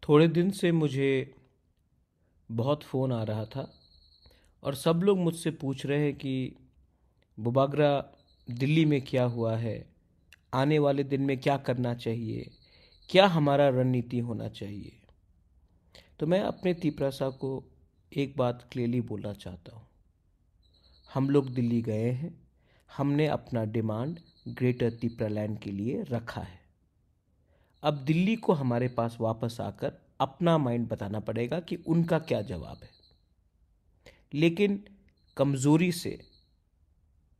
थोड़े दिन से मुझे बहुत फ़ोन आ रहा था और सब लोग मुझसे पूछ रहे हैं कि बुबागरा दिल्ली में क्या हुआ है, आने वाले दिन में क्या करना चाहिए, क्या हमारा रणनीति होना चाहिए। तो मैं अपने तिपरासा को एक बात क्लियरली बोलना चाहता हूँ। हम लोग दिल्ली गए हैं, हमने अपना डिमांड ग्रेटर तिपरालैंड के लिए रखा है। अब दिल्ली को हमारे पास वापस आकर अपना माइंड बताना पड़ेगा कि उनका क्या जवाब है। लेकिन कमज़ोरी से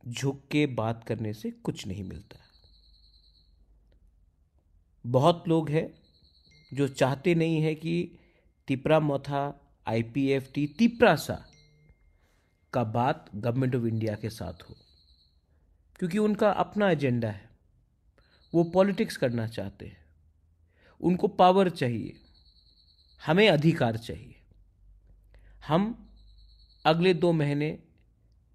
झुक के बात करने से कुछ नहीं मिलता है। बहुत लोग हैं जो चाहते नहीं है कि तिपरा मोथा आईपीएफटी तिपरासा का बात गवर्नमेंट ऑफ इंडिया के साथ हो, क्योंकि उनका अपना एजेंडा है। वो पॉलिटिक्स करना चाहते हैं, उनको पावर चाहिए, हमें अधिकार चाहिए। हम अगले 2 महीने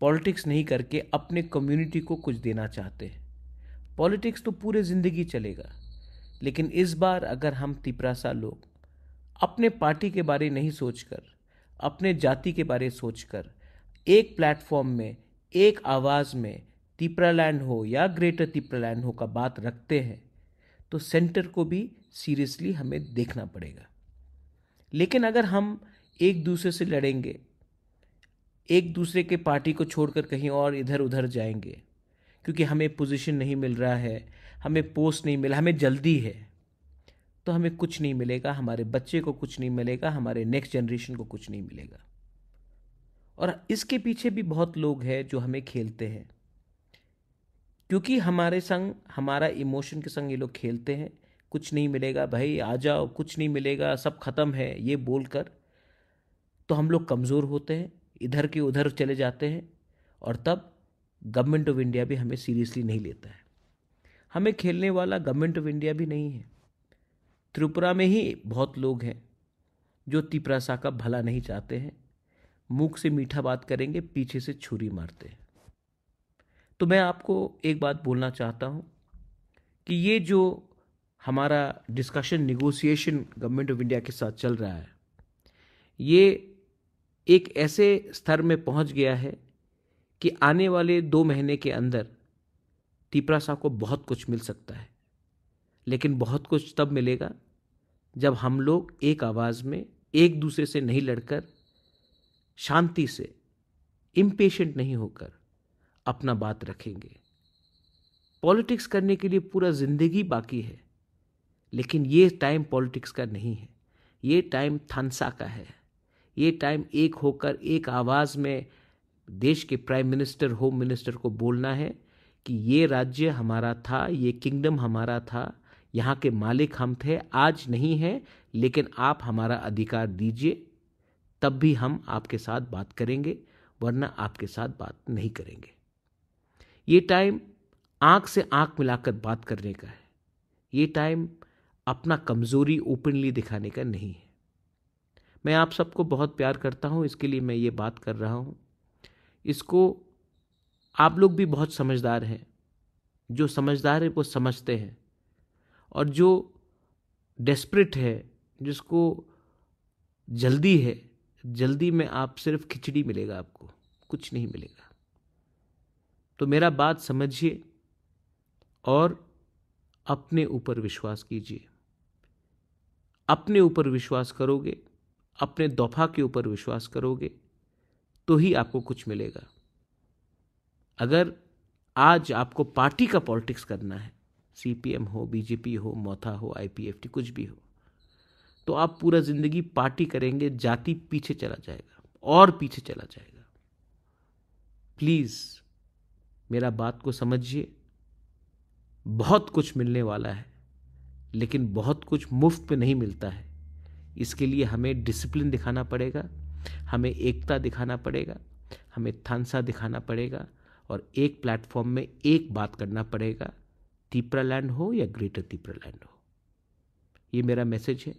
पॉलिटिक्स नहीं करके अपने कम्युनिटी को कुछ देना चाहते हैं। पॉलिटिक्स तो पूरे ज़िंदगी चलेगा, लेकिन इस बार अगर हम तिपरासा लोग अपने पार्टी के बारे नहीं सोचकर, अपने जाति के बारे सोचकर एक प्लेटफॉर्म में, एक आवाज़ में तिपरालैंड हो या ग्रेटर तिपरालैंड हो का बात रखते हैं, तो सेंटर को भी सीरियसली हमें देखना पड़ेगा। लेकिन अगर हम एक दूसरे से लड़ेंगे, एक दूसरे के पार्टी को छोड़कर कहीं और इधर उधर जाएंगे, क्योंकि हमें पोजीशन नहीं मिल रहा है, हमें पोस्ट नहीं मिला, हमें जल्दी है, तो हमें कुछ नहीं मिलेगा, हमारे बच्चे को कुछ नहीं मिलेगा, हमारे नेक्स्ट जनरेशन को कुछ नहीं मिलेगा। और इसके पीछे भी बहुत लोग हैं जो हमें खेलते हैं, क्योंकि हमारे संग, हमारा इमोशन के संग ये लोग खेलते हैं। कुछ नहीं मिलेगा भाई, आ जाओ, कुछ नहीं मिलेगा, सब खत्म है, ये बोलकर तो हम लोग कमज़ोर होते हैं, इधर के उधर चले जाते हैं, और तब गवर्नमेंट ऑफ इंडिया भी हमें सीरियसली नहीं लेता है। हमें खेलने वाला गवर्नमेंट ऑफ इंडिया भी नहीं है। त्रिपुरा में ही बहुत लोग हैं जो तिपरासा का भला नहीं चाहते हैं, मुख से मीठा बात करेंगे, पीछे से छुरी मारते हैं। तो मैं आपको एक बात बोलना चाहता हूँ कि ये जो हमारा discussion, negotiation government of India के साथ चल रहा है, ये एक ऐसे स्तर में पहुंच गया है कि आने वाले 2 महीने के अंदर तिपरासा को बहुत कुछ मिल सकता है। लेकिन बहुत कुछ तब मिलेगा जब हम लोग एक आवाज़ में, एक दूसरे से नहीं लड़कर, शांति से, इम्पेशेंट नहीं होकर अपना बात रखेंगे। पॉलिटिक्स करने के लिए पूरा ज़िंदगी बाकी है, लेकिन ये टाइम पॉलिटिक्स का नहीं है, ये टाइम थानसा का है। ये टाइम एक होकर, एक आवाज़ में देश के प्राइम मिनिस्टर, होम मिनिस्टर को बोलना है कि ये राज्य हमारा था, ये किंगडम हमारा था, यहाँ के मालिक हम थे, आज नहीं है, लेकिन आप हमारा अधिकार दीजिए, तब भी हम आपके साथ बात करेंगे, वरना आपके साथ बात नहीं करेंगे। ये टाइम आंख से आंख मिलाकर बात करने का है। ये टाइम अपना कमज़ोरी ओपनली दिखाने का नहीं है। मैं आप सबको बहुत प्यार करता हूँ, इसके लिए मैं ये बात कर रहा हूँ। इसको आप लोग भी बहुत समझदार हैं, जो समझदार है वो समझते हैं, और जो डेस्परेट है, जिसको जल्दी है, जल्दी में आप सिर्फ खिचड़ी मिलेगा, आपको कुछ नहीं मिलेगा। तो मेरा बात समझिए और अपने ऊपर विश्वास कीजिए। अपने ऊपर विश्वास करोगे, अपने दफा के ऊपर विश्वास करोगे, तो ही आपको कुछ मिलेगा। अगर आज आपको पार्टी का पॉलिटिक्स करना है, सीपीएम हो, बीजेपी हो, मोथा हो, आईपीएफटी, कुछ भी हो, तो आप पूरा ज़िंदगी पार्टी करेंगे, जाति पीछे चला जाएगा और पीछे चला जाएगा। प्लीज़ मेरा बात को समझिए। बहुत कुछ मिलने वाला है, लेकिन बहुत कुछ मुफ्त में नहीं मिलता है। इसके लिए हमें डिसिप्लिन दिखाना पड़ेगा, हमें एकता दिखाना पड़ेगा, हमें थानसा दिखाना पड़ेगा, और एक प्लेटफॉर्म में एक बात करना पड़ेगा, तिपरालैंड हो या ग्रेटर तिपरालैंड हो। ये मेरा मैसेज है।